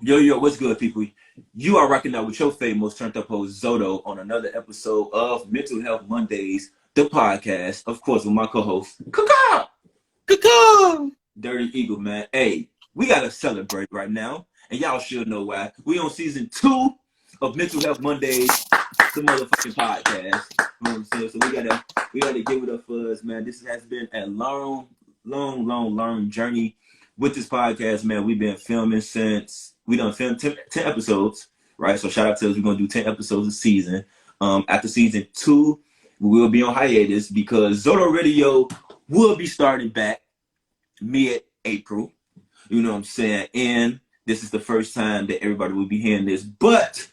Yo, what's good, people? You are rocking out with your favorite most turned up host, Zoto, on another episode of Mental Health Mondays, the podcast, of course, with my co-host, Kaka, Caw. Dirty Eagle, man. Hey, we got to celebrate right now, and y'all should know why. We on season 2 of Mental Health Mondays, the motherfucking podcast. You know what I'm saying? So we gotta give it up for us, man. This has been a long journey with this podcast, man. We've been filming since we done filmed 10 episodes, right? So shout out to us. We're gonna do 10 episodes a season. After season 2, we will be on hiatus because Zoto Radio will be starting back mid-April. You know what I'm saying? And this is the first time that everybody will be hearing this, but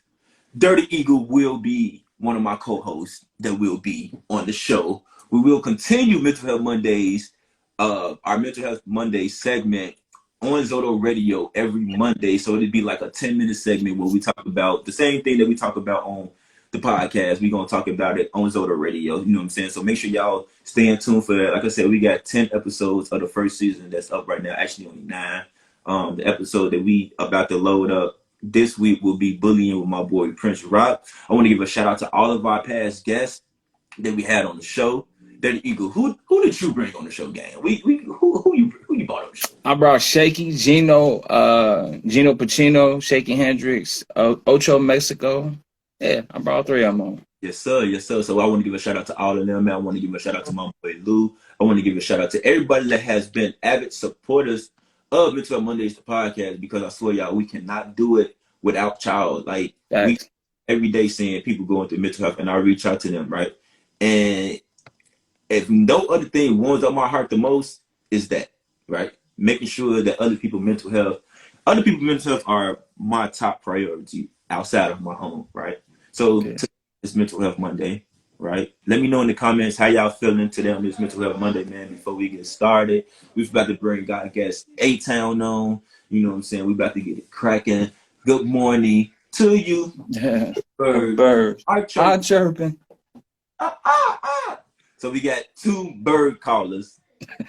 Dirty Eagle will be one of my co-hosts that will be on the show. We will continue Mental Health Mondays, our Mental Health Mondays segment on Zoto Radio every Monday. So it'd be like a 10-minute segment where we talk about the same thing that we talk about on the podcast. We're going to talk about it on Zoto Radio. You know what I'm saying? So make sure y'all stay in tune for that. Like I said, we got 10 episodes of the first season that's up right now. Actually, only 9. The episode that we about to load up this week will be Bullying with my boy Prince Rock. I want to give a shout out to all of our past guests that we had on the show. Dirty Eagle, who did you bring on the show, gang? Who you brought on the show? I brought Shaky, Gino Pacino, Shaky Hendrix, Ocho Mexico. Yeah, I brought 3 of them on. Yes, sir. So I want to give a shout out to all of them, man. I want to give a shout out to my boy Lou. I want to give a shout out to everybody that has been avid supporters of Mental Health Mondays, the podcast, because I swear, y'all, we cannot do it without y'all. Like, we every day seeing people going through mental health, and I reach out to them, right? And if no other thing warms up my heart the most is that, right? Making sure that other people's mental health are my top priority outside of my home, right? So it's Mental Health Monday, right? Let me know in the comments how y'all feeling today on this Mental Health Monday, man, before we get started. We're about to bring God guest A-Town on. You know what I'm saying? We about to get it cracking. Good morning to you. Yeah. Birds. I'm chirping. So we got 2 bird callers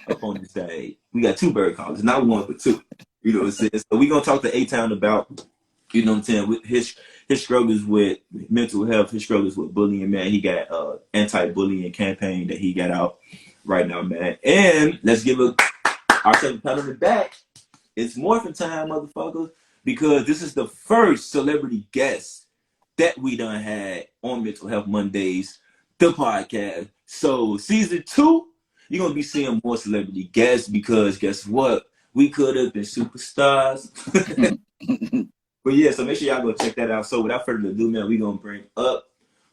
up on the stage. We got 2 bird callers, not 1 but 2. You know what I'm saying? So we're gonna talk to A-Town about, you know what I'm saying, with his struggles with mental health, his struggles with bullying, man. He got anti-bullying campaign that he got out right now, man. And let's give ourselves a pat on the back. It's morphin' time, motherfuckers, because this is the first celebrity guest that we done had on Mental Health Mondays, the podcast. So season 2, you're gonna be seeing more celebrity guests because guess what? We could have been superstars. But yeah, so make sure y'all go check that out. So without further ado, man, we gonna bring up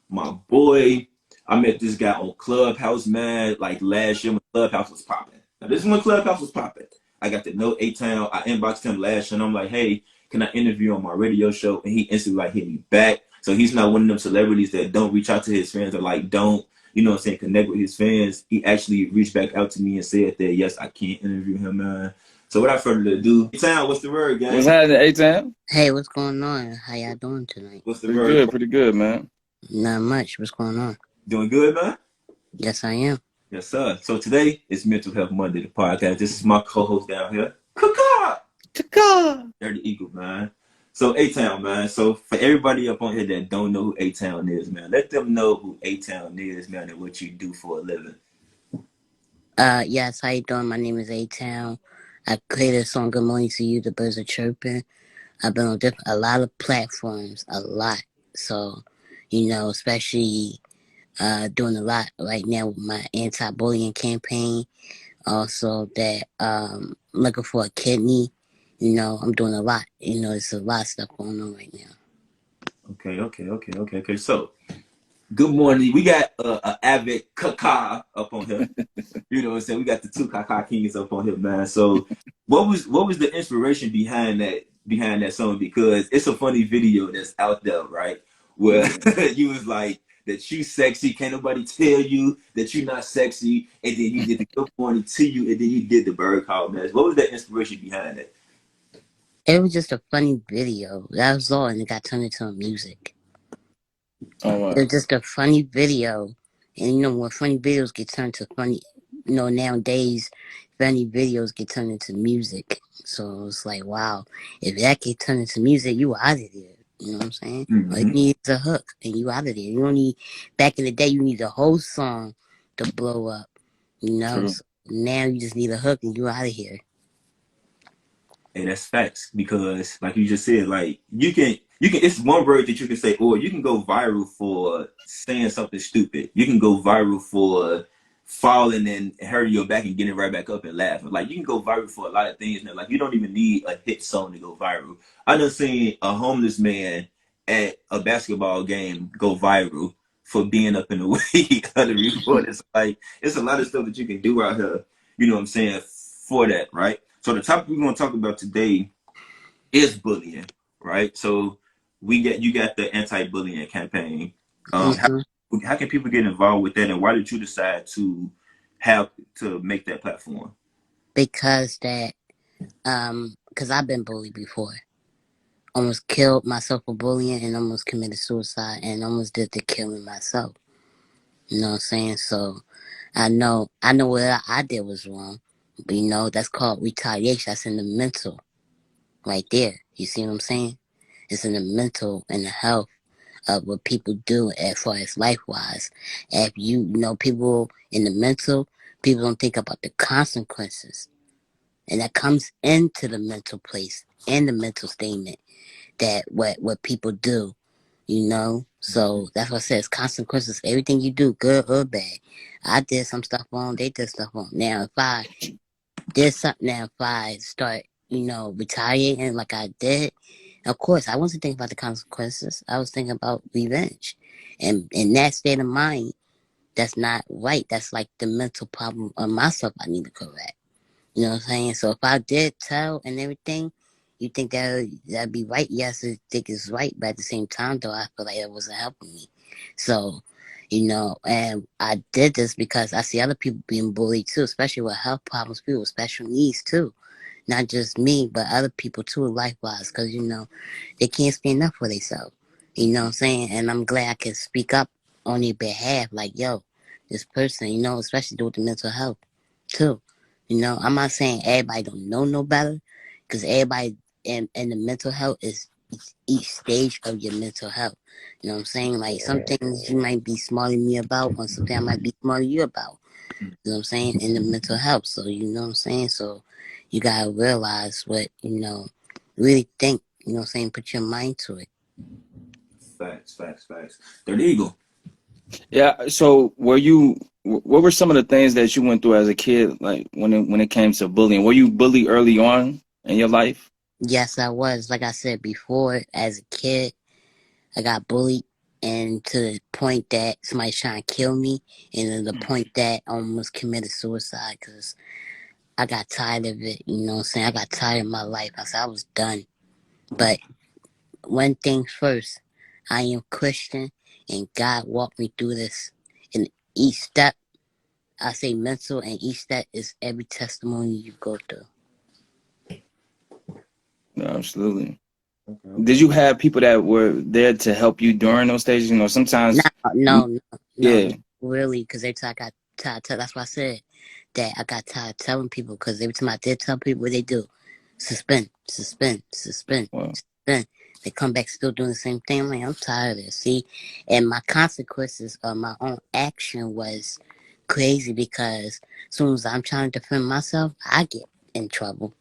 my boy. I met this guy on Clubhouse, man, like last year when Clubhouse was popping. Now this is when Clubhouse was popping. I got to know A-Town. I inboxed him last year and I'm like, hey, can I interview on my radio show? And he instantly like hit me back. So he's not one of them celebrities that don't reach out to his fans or like don't, you know what I'm saying, connect with his fans. He actually reached back out to me and said that, yes, I can interview him, man. So without further ado, A-Town, what's the word, guys? What's happening, A-Town? Hey, what's going on? How y'all doing tonight? What's the word? Pretty good, man. Not much. What's going on? Doing good, man? Yes, I am. Yes, sir. So today is Mental Health Monday, the podcast. This is my co-host down here, Kaka, Dirty Eagle, man. So A-Town, man. So for everybody up on here that don't know who A-Town is, man, let them know who A-Town is, man, and what you do for a living. Yes, how you doing? My name is A-Town. I created a song, Good Morning to You, The Birds Are Chirping. I've been on a lot of platforms, a lot. So, you know, especially doing a lot right now with my anti-bullying campaign. Also that looking for a kidney. You know, I'm doing a lot. You know, there's a lot of stuff going on right now. Okay. So, good morning. We got an avid Kaka up on here. You know what I'm saying? We got the 2 Kaka Kings up on here, man. So, what was the inspiration behind that song? Because it's a funny video that's out there, right? Where you was like that you sexy, can't nobody tell you that you're not sexy, and then you did the good morning to you, and then you did the bird call, man. What was the inspiration behind it? It was just a funny video. That was all, and it got turned into music. Oh, wow. It was just a funny video. And, you know, when funny videos get turned to funny, you know, nowadays, funny videos get turned into music. So it's like, wow, if that get turned into music, you out of there. You know what I'm saying? All you Mm-hmm. need is a hook, and you out of there. You don't need. Back in the day, you need a whole song to blow up. You know. True. So now you just need a hook, and you out of here. And that's facts because, like you just said, like you can. It's one word that you can say, or you can go viral for saying something stupid. You can go viral for falling and hurting your back and getting right back up and laughing. Like you can go viral for a lot of things now. Like you don't even need a hit song to go viral. I done seen a homeless man at a basketball game go viral for being up in the way of the report. It's like it's a lot of stuff that you can do out here. You know what I'm saying for that, right? So the topic we're going to talk about today is bullying, right? So you got the anti-bullying campaign. Um, how, Hmm. how can people get involved with that, and why did you decide to have to make that platform? Because that, because I've been bullied before. Almost killed myself for bullying, and almost committed suicide, and almost did the killing myself. You know what I'm saying? So I know what I did was wrong. But that's called retaliation. That's in the mental right there. You see what I'm saying? It's in the mental and the health of what people do as far as life wise. If people in the mental, people don't think about the consequences. And that comes into the mental place and the mental statement that what people do, So that's what I says consequences. Everything you do, good or bad. I did some stuff wrong, they did stuff wrong. Now if I did something, now if I start, retaliating like I did, of course I wasn't thinking about the consequences. I was thinking about revenge. And in that state of mind, that's not right. That's like the mental problem of myself I need to correct. You know what I'm saying? So if I did tell and everything, you think that'd be right? Yes, I think it's right, but at the same time, though, I feel like it wasn't helping me. So, and I did this because I see other people being bullied too, especially with health problems, people with special needs too. Not just me, but other people too, likewise, because they can't stand up for themselves. You know what I'm saying? And I'm glad I can speak up on their behalf, like, yo, this person, especially with the mental health too. I'm not saying everybody don't know no better, because everybody in the mental health is each stage of your mental health. You know what I'm saying? Like some things you might be smarter than me about, or something I might be smarter than you about. You know what I'm saying? In the mental health. So you know what I'm saying? So you gotta realize what, really think, you know what I'm saying? Put your mind to it. Facts, facts, facts. They're legal. Yeah. So, what were some of the things that you went through as a kid, like when it came to bullying? Were you bullied early on in your life? Yes, I was. Like I said before, as a kid, I got bullied, and to the point that somebody's trying to kill me, and to the point that I almost committed suicide because I got tired of it. You know what I'm saying? I got tired of my life. I said I was done. But one thing first, I am Christian, and God walked me through this. And each step, I say mental, and each step is every testimony you go through. No, absolutely. Okay, Did okay. you have people that were there to help you during those stages? No, Sometimes, no, no, yeah. no, really, because every time I got tired, that's why I said that I got tired telling people, because every time I did tell people, what they do, suspend, suspend, suspend, Well, suspend. They come back still doing the same thing. I'm like, I'm tired of this. See, and my consequences of my own action was crazy, because as soon as I'm trying to defend myself, I get in trouble.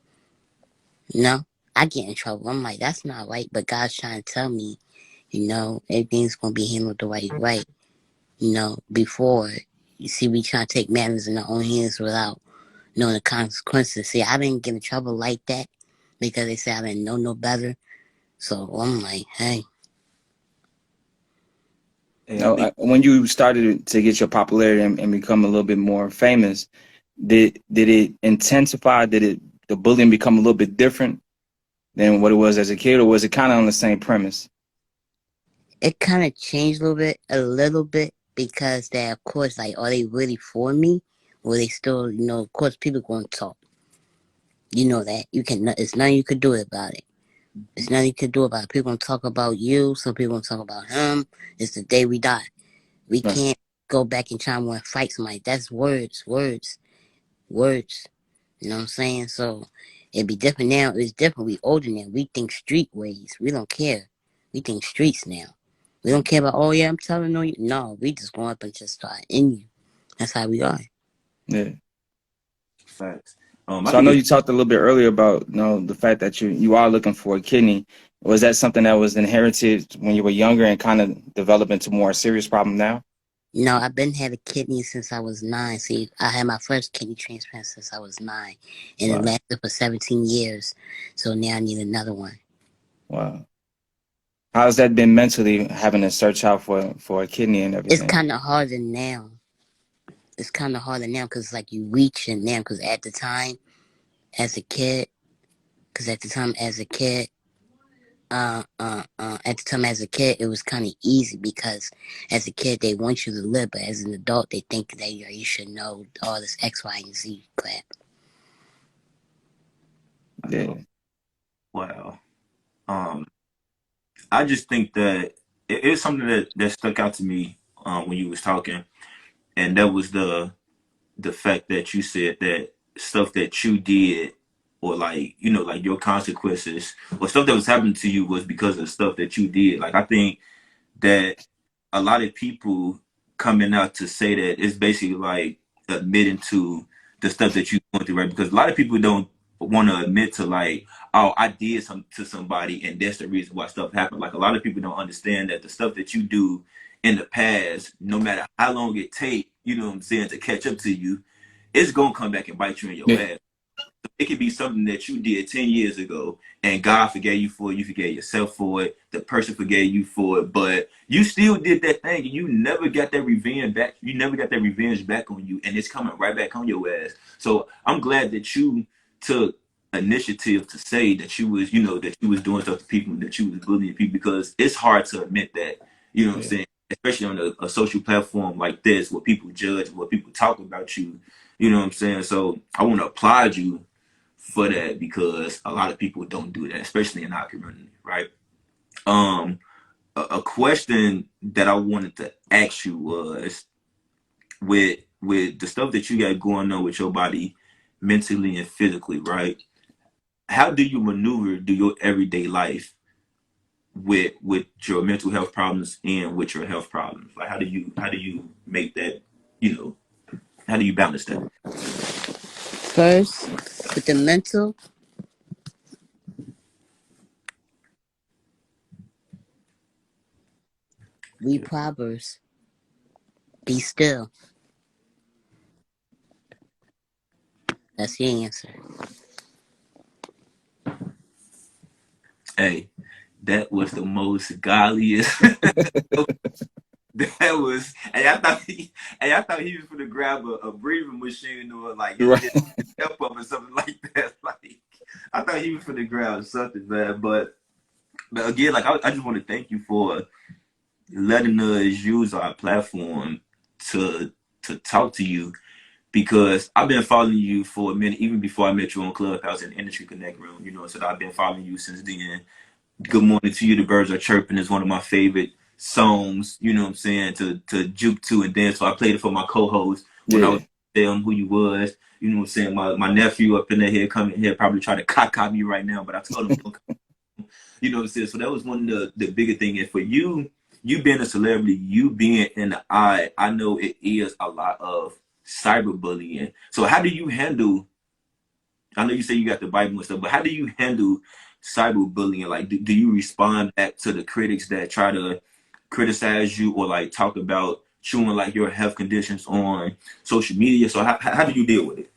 I get in trouble. I'm like, that's not right. But God's trying to tell me, everything's gonna be handled the right way. Before you see, we try to take matters in our own hands without knowing the consequences. See, I didn't get in trouble like that because they said I didn't know no better. So I'm like, hey, Hey, I think when you started to get your popularity and become a little bit more famous, did it intensify? Did the bullying become a little bit different than what it was as a kid, or was it kind of on the same premise? it kind of changed a little bit, because they, of course, like, are they really for me? Or they still, of course, people going to talk. You know that. It's nothing you could do about it. It's nothing you could do about it. People gonna talk about you. Some people gonna talk about him. It's the day we die. We Right. can't go back and try and want to fight somebody. That's words, words, words. You know what I'm saying? So it'd be different now. It's different. We older now. We think street ways. We don't care. We think streets now. We don't care about, oh yeah, I'm telling on you. No, we just go up and just start in you. That's how we are. Yeah. Facts. I So I think know it's you talked a little bit earlier about the fact that you are looking for a kidney. Was that something that was inherited when you were younger and kind of developed into more serious problem now? No, I've been having kidneys since I was 9. See, I had my first kidney transplant since I was 9, and it Wow. lasted for 17 years. So now I need another one. Wow. How's that been mentally having to search out for a kidney and It's everything? kind of harder now. It's kind of harder now because like you reaching now. Because at the time, as a kid, because at the time as a kid, it was kind of easy because as a kid they want you to live, but as an adult they think that you should know all this X, Y, and Z crap. Yeah. wow. Um, I just think that it's something that stuck out to me when you was talking, and that was the fact that you said that stuff that you did, or like like your consequences or stuff that was happening to you was because of stuff that you did. Like I think that a lot of people coming out to say that it's basically like admitting to the stuff that you're going through, right? Because a lot of people don't want to admit to like, oh, I did something to somebody, and that's the reason why stuff happened. Like a lot of people don't understand that the stuff that you do in the past, no matter how long it take, you know what I'm saying, to catch up to you, it's gonna come back and bite you in your Yeah. ass. It could be something that you did 10 years ago and God forgave you for it. You forgave yourself for it. The person forgave you for it. But you still did that thing and you never got that revenge back. You never got that revenge back on you. And it's coming right back on your ass. So I'm glad that you took initiative to say that you was, that you was doing stuff to people and that you was bullying people, because it's hard to admit that, you know what I'm Yeah. saying? Especially on a social platform like this where people judge, where people talk about you, you know what I'm saying? So I want to applaud you for that, because a lot of people don't do that, especially in our community, right? Um, a question that I wanted to ask you was, with the stuff that you got going on with your body, mentally and physically, right? How do you maneuver do your everyday life with your mental health problems and with your health problems? Like how do you make that, you know, how do you balance that? First, with the mental, read Yeah. Proverbs, be still. That's the answer. Hey, that was the most godliest. That was, hey, I thought he was gonna grab a breathing machine or like Right. his step up or something like that. Like, I thought he was gonna grab something, man. But again, like I just want to thank you for letting us use our platform to to talk to you, because I've been following you for a minute, even before I met you on Clubhouse and Industry Connect Room. So I've been following you since then. Good Morning to You, The Birds Are Chirping is one of my favorite songs, you know what I'm saying, to juke to and dance. So I played it for my co-host when I Yeah. was telling them who you was, you know what I'm saying. My nephew up in there here coming here probably trying to cock me right now, but I told him don't, you know what I'm saying. So that was one of the bigger thing. And for you being a celebrity, you being in the eye, I know it is a lot of cyberbullying. So how do you handle, I know you say you got the Bible and stuff, but how do you handle cyberbullying? Like, do you respond back to the critics that try to criticize you or like talk about showing like your health conditions on social media? So how do you deal with it?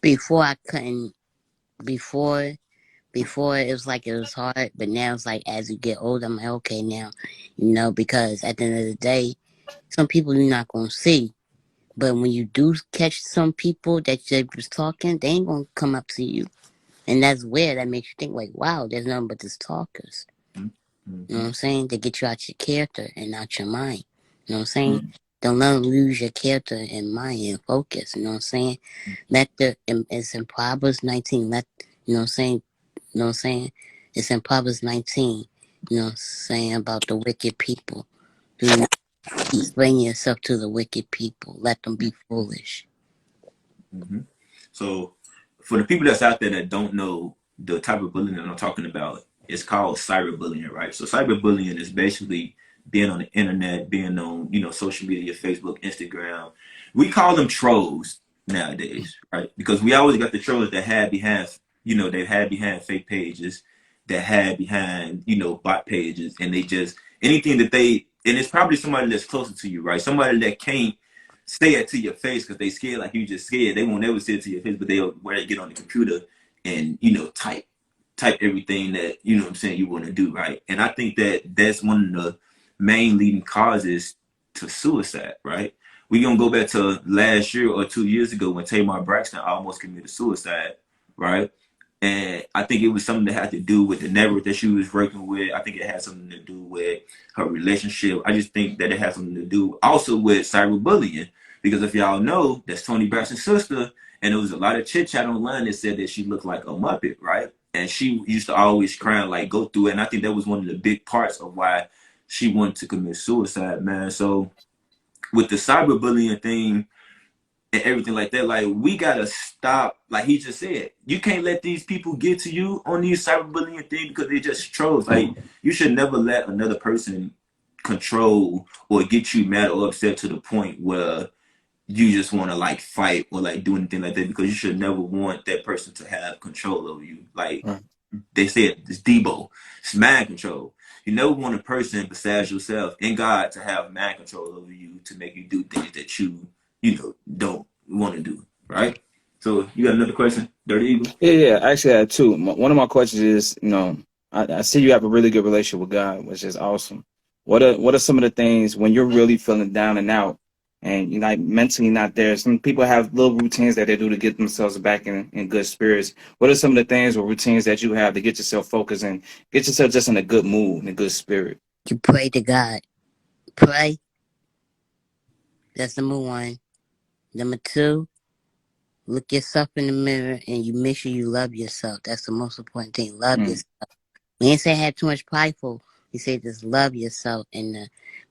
Before I couldn't, before, before it was like it was hard, but now it's like as you get older, I'm like, okay now, because at the end of the day, some people you're not gonna see. But when you do catch some people that they was talking, they ain't gonna come up to you. And that's weird. That makes you think like, wow, there's nothing but just talkers. You know Mm-hmm. what I'm saying? They get you out your character and out your mind. You know what I'm saying? Mm. Don't let them lose your character and mind and focus. You know what I'm saying? It's in Proverbs 19. You know what I'm saying? You know what I'm saying? It's in Proverbs 19. You know what I'm saying? About the wicked people. Do not explain yourself to the wicked people. Let them be foolish. Mm-hmm. So for the people that's out there that don't know the type of bullying that I'm talking about, it's called cyberbullying, right? So cyberbullying is basically being on the internet, being on, social media, Facebook, Instagram. We call them trolls nowadays, right? Because we always got the trolls that hide behind, they hide behind fake pages, that hide behind, bot pages, and they just anything that and it's probably somebody that's closer to you, right? Somebody that can't say it to your face because they scared like you just scared. They won't ever say it to your face, but they'll where they get on the computer and type everything that what I'm saying you want to do, right? And I think that that's one of the main leading causes to suicide, right? We're gonna go back to last year or 2 years ago when Tamar Braxton almost committed suicide, right? And I think it was something that had to do with the network that she was working with. I think it had something to do with her relationship. I just think that it has something to do also with cyberbullying. Because if y'all know, that's Tony Braxton's sister, and there was a lot of chit chat online that said that she looked like a Muppet, right? And she used to always cry and like go through it. And I think that was one of the big parts of why she wanted to commit suicide, man. So with the cyberbullying thing, and everything like that. Like we gotta stop. Like he just said, you can't let these people get to you on these cyberbullying things because they just trolls. Like you should never let another person control or get you mad or upset to the point where you just want to like fight or like do anything like that, because you should never want that person to have control over you. Like Right. they said, it's Debo, it's mind control. You never want a person besides yourself and God to have mind control over you to make you do things that don't want to do, right? So you got another question, Dirty Eagle? Yeah. Actually, I had two. One of my questions is, I see you have a really good relationship with God, which is awesome. What are some of the things when you're really feeling down and out, and you're like mentally not there? Some people have little routines that they do to get themselves back in good spirits. What are some of the things or routines that you have to get yourself focused and get yourself just in a good mood, in a good spirit? You pray to God. Pray. That's number one. Number two, look yourself in the mirror and you make sure you love yourself. That's the most important thing. Love Mm, yourself. We ain't say have too much prideful. We say just love yourself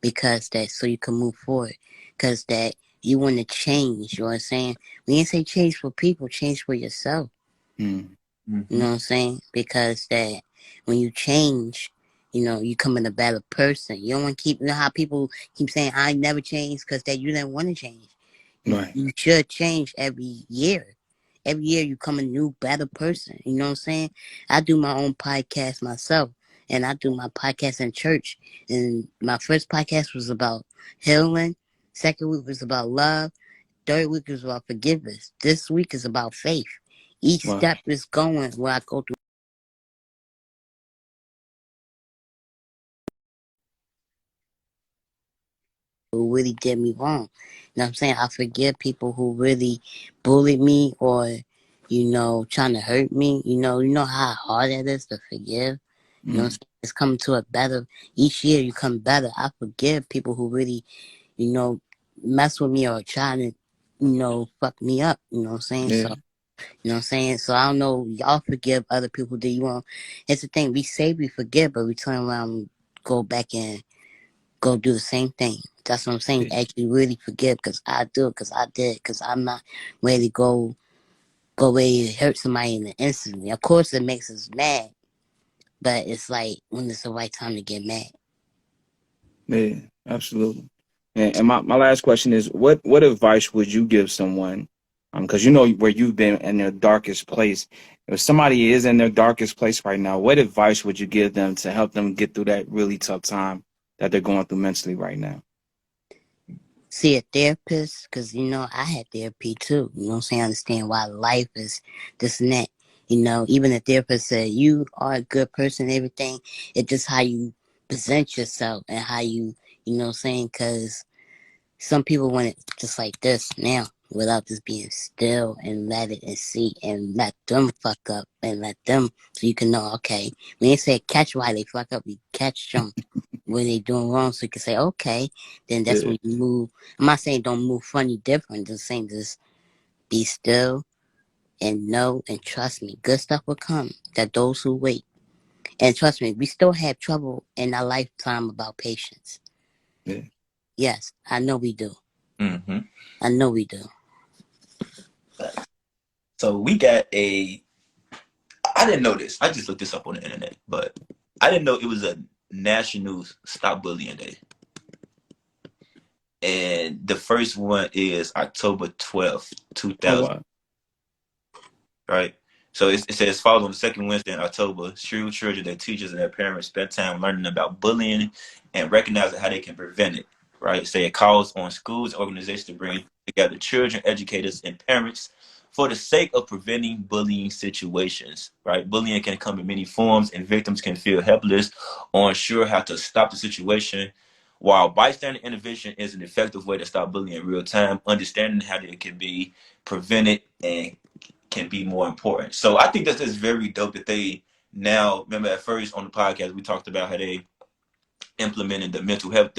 because that so you can move forward. Because that you want to change. You know what I'm saying? We ain't say change for people, change for yourself. mm, You know what I'm saying? Because that when you change, you becoming a better person. You don't want to keep, how people keep saying, I never change because that you didn't want to change. right. You should change every year. Every year you come a new, better person. You know what I'm saying? I do my own podcast myself, and I do my podcast in church. And my first podcast was about healing. Second week was about love. Third week is about forgiveness. This week is about faith. Each Wow. step is going where I go through. Who really did me wrong. You know what I'm saying? I forgive people who really bullied me or, trying to hurt me. You know how hard it is to forgive. You know what I'm Mm, saying? It's coming to a better, each year you come better. I forgive people who really, you know, mess with me or trying to, fuck me up. You know what I'm saying? So, yeah. you know what I'm saying? So I don't know, y'all forgive other people. Do you want, it's the thing, we say we forgive, but we turn around and go back and go do the same thing. That's what I'm saying. Yeah. Actually, really forgive because I do it because I did because I'm not ready to go ready to hurt somebody in the instantly. Of course, it makes us mad, but it's like when it's the right time to get mad. Yeah, absolutely. And my last question is, what advice would you give someone? Because you know where you've been in their darkest place. If somebody is in their darkest place right now, what advice would you give them to help them get through that really tough time that they're going through mentally right now? See a therapist because I had therapy too. You know what I'm saying? I understand why life is this and that. Even the therapist said you are a good person and everything. It's just how you present yourself and how you know what I'm saying? Because some people want it just like this now, without just being still and let it and see and let them fuck up and let them so you can know, okay, we ain't say catch why they fuck up, we catch them when they doing wrong so you can say, okay, then that's Yeah, when you move. I'm not saying don't move funny different, just saying just be still and know and trust me, good stuff will come. That those who wait. And trust me, we still have trouble in our lifetime about patience. yeah. Yes, I know we do. Mm-hmm. I know we do. So we got I didn't know this. I just looked this up on the internet, but I didn't know it was a National Stop Bullying Day. And the first one is October 12th, Oh 2000, wow. right? So it says, follow on the second Wednesday in October, school children, their teachers, and their parents spend time learning about bullying and recognizing how they can prevent it, right? So it calls on schools and organizations to bring together children, educators, and parents for the sake of preventing bullying situations, right? Bullying can come in many forms, and victims can feel helpless or unsure how to stop the situation. While bystander intervention is an effective way to stop bullying in real time, understanding how it can be prevented and can be more important. So I think that's very dope that they now, remember at first on the podcast, we talked about how they implemented the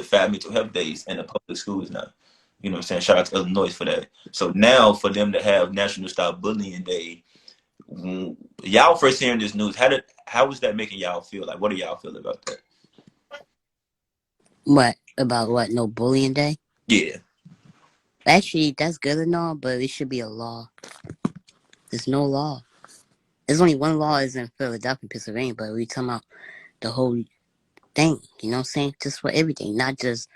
5 mental health days in the public schools now. You know what I'm saying? Shout out to Illinois for that. So now for them to have National Stop Bullying Day, y'all first hearing this news, how was that making y'all feel? Like, what do y'all feel about that? What about what? No bullying day? Yeah. Actually, that's good and all, but it should be a law. There's no law. There's only one law is in Philadelphia, Pennsylvania, but we talking about the whole thing. You know what I'm saying? Just for everything, not just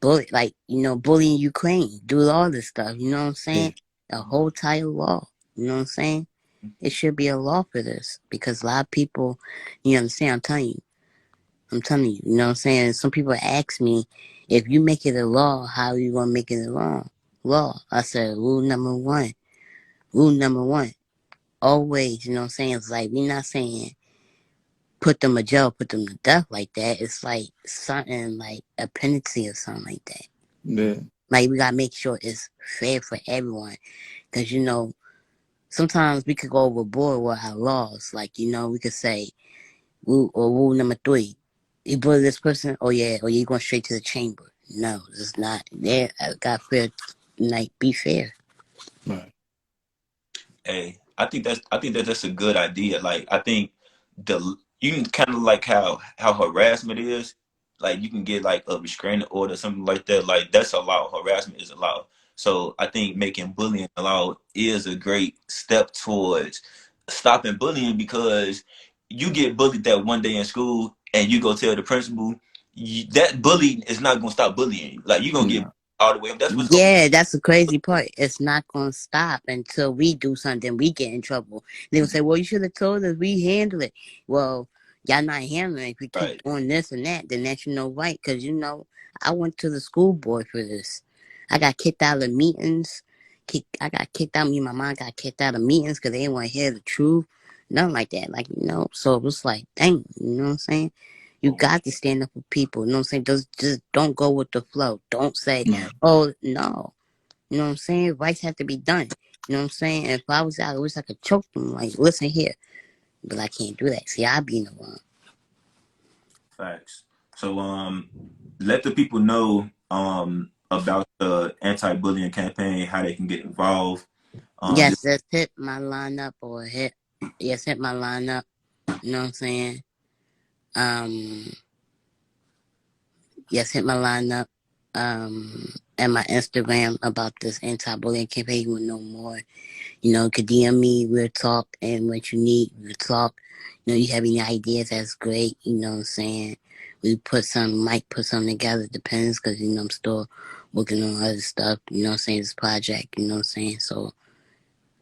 bully, like, bullying Ukraine, do all this stuff. You know what I'm saying? A whole entire law. You know what I'm saying? It should be a law for this because a lot of people, you understand? I'm telling you. You know what I'm saying? Some people ask me, if you make it a law, how are you gonna make it a law? I said, rule number one. Always, you know what I'm saying? It's like we're not saying put them in jail, put them to death like that. It's like something like a penalty or something like that. Yeah. Like we gotta make sure it's fair for everyone, because sometimes we could go overboard with our laws. Like we could say rule number 3: you bully this person, oh yeah, or you going straight to the chamber. No, it's not. There, I got fair. Like be fair. Right. Hey, I think that's a good idea. Like I think you can kind of like how harassment is. Like you can get like a restraining order, something like that. Like that's allowed. Harassment is allowed. So I think making bullying allowed is a great step towards stopping bullying, because you get bullied that one day in school and you go tell the principal, that bully is not gonna stop bullying you. Like you're gonna get No. all the way up. That's what's going. Yeah, that's the crazy part. It's not gonna stop until we do something. We get in trouble. They will say, "Well, you should have told us. We handle it." Well, y'all not handling it. If you keep Right. doing this and that, then that's right. Because I went to the school board for this. I got kicked out of meetings. I got kicked out. Me and my mom got kicked out of meetings because they didn't want to hear the truth. Nothing like that. So it was like, dang, you know what I'm saying? You got to stand up for people. You know what I'm saying? Just don't go with the flow. Don't say, No. oh, no. You know what I'm saying? Rights have to be done. You know what I'm saying? If I was out, I wish I could choke them. Like, listen here. But I can't do that. See, I be in the wrong. Facts. So let the people know about the anti-bullying campaign, how they can get involved. Yes, Just just hit my lineup hit my lineup. You know what I'm saying? Um, yes, hit my lineup. And my Instagram about this anti-bullying campaign. You will know more. Could DM me, we'll talk, and what you need, we'll talk. You have any ideas, that's great, you know what I'm saying? Might put something together, depends, because, I'm still working on other stuff, you know what I'm saying, this project, you know what I'm saying? So,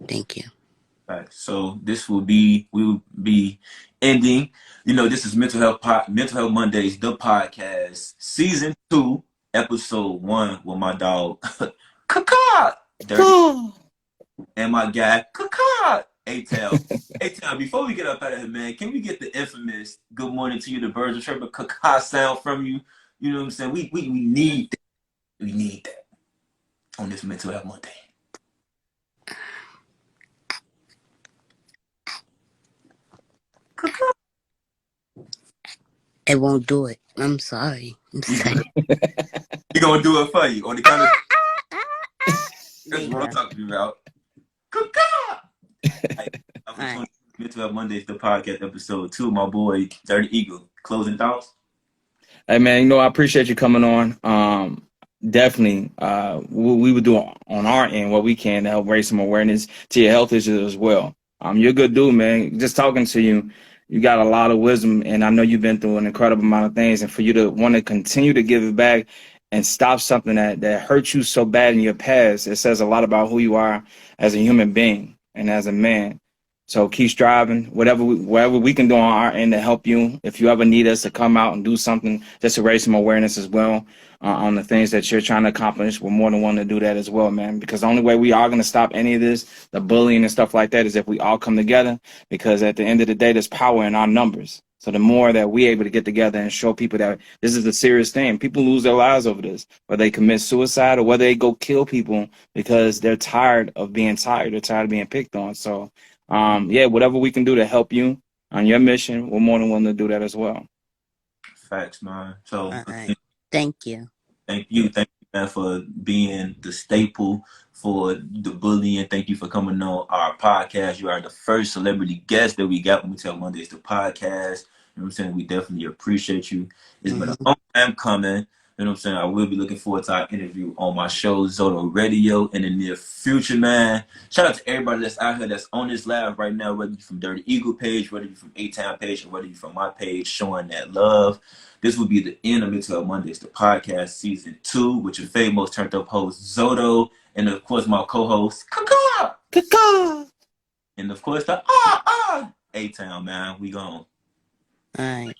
thank you. facts. So we will be ending. This is Mental Health Mondays, the podcast, season 2, episode 1, with my dog, Kaka, Dirty, and my guy, Kaka, A-Town. A-Town, before we get up out of here, man, can we get the infamous "Good morning to you, the birds of Trevor" Kaka sound from you? You know what I'm saying? We need that. We need that on this Mental Health Monday. Kaka. It won't do it. I'm sorry. I'm sorry. You gonna do it for you on the count of. There That's you what I'm go. talking about. Kaka. I'm All right. Mental Health Mondays, the podcast, episode 2. My boy, Dirty Eagle. Closing thoughts. Hey man, I appreciate you coming on. definitely, we would do on our end what we can to help raise some awareness to your health issues as well. You're a good dude, man. Just talking to you, you got a lot of wisdom, and I know you've been through an incredible amount of things. And for you to want to continue to give it back and stop something that hurt you so bad in your past, it says a lot about who you are as a human being and as a man. So keep striving. Whatever we can do on our end to help you. If you ever need us to come out and do something just to raise some awareness as well on the things that you're trying to accomplish, we're more than willing to do that as well, man. Because the only way we are going to stop any of this, the bullying and stuff like that, is if we all come together. Because at the end of the day, there's power in our numbers. So the more that we able to get together and show people that this is a serious thing, people lose their lives over this, whether they commit suicide or whether they go kill people because they're tired of being tired, they're tired of being picked on. So, yeah, whatever we can do to help you on your mission, we're more than willing to do that as well. Facts, man. So All right. Thank you. thank you, man, for being the staple for the bullying. Thank you for coming on our podcast. You are the first celebrity guest that we got when we tell Mondays the podcast. You know what I'm saying? We definitely appreciate you. It's been a long time coming. You know what I'm saying? I will be looking forward to our interview on my show, Zoto Radio, in the near future, man. Shout out to everybody that's out here that's on this live right now, whether you're from Dirty Eagle page, whether you're from A-Town page, or whether you're from my page, showing that love. This will be the end of Mental Health Mondays, the podcast season 2, with your favorite most turned up host, Zoto, and of course my co-host, Kaka! Kaka! And of course the A-Town, man. We gone. All right.